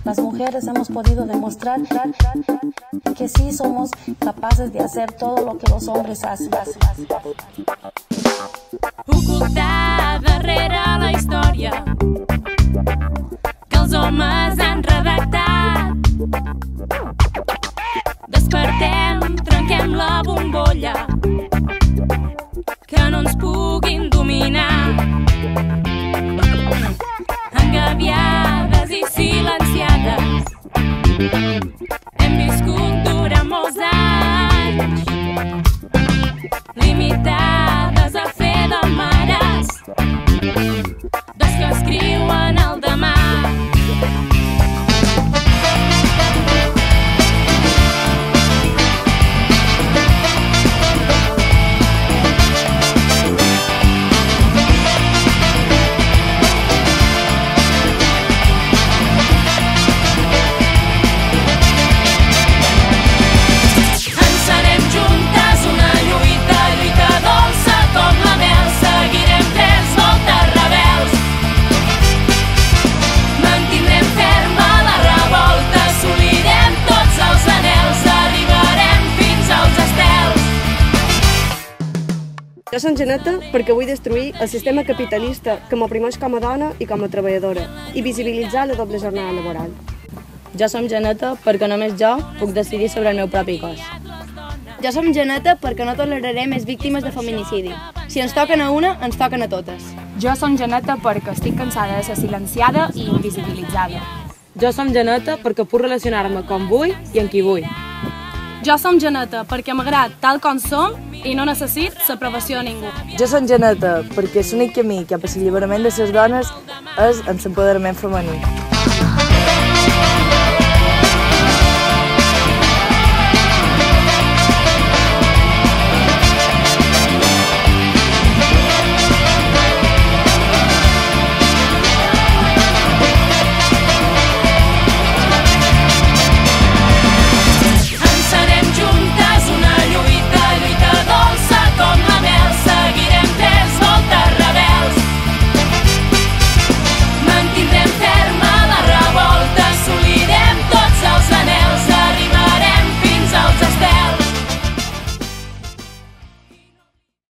las mujeres hemos podido demostrar que sí somos capaces de hacer todo lo que los hombres hacen. Ocultar darrere la història que els homes han redactat. Despertem, trenquem la bombolla, que no ens puguin dominar. Engabiades i silenciades hem viscut durant molts anys, limitades a fer de mares dels que escriuen el demà. Jo som Janeta perquè vull destruir el sistema capitalista que m'oprimeix com a dona i com a treballadora i visibilitzar la doble jornada laboral. Jo som Janeta perquè només jo puc decidir sobre el meu propi cos. Jo som Janeta perquè no toleraré més víctimes de feminicidi. Si ens toquen a una, ens toquen a totes. Jo som Janeta perquè estic cansada de ser silenciada i invisibilitzada. Jo som Janeta perquè puc relacionar-me com vull i amb qui vull. Jo som Janeta perquè m'agrada tal com som i no necessit l'aprovació de ningú. Jo som Janeta perquè l'únic camí cap a l'alliberament de les dones és en l'empoderament femení.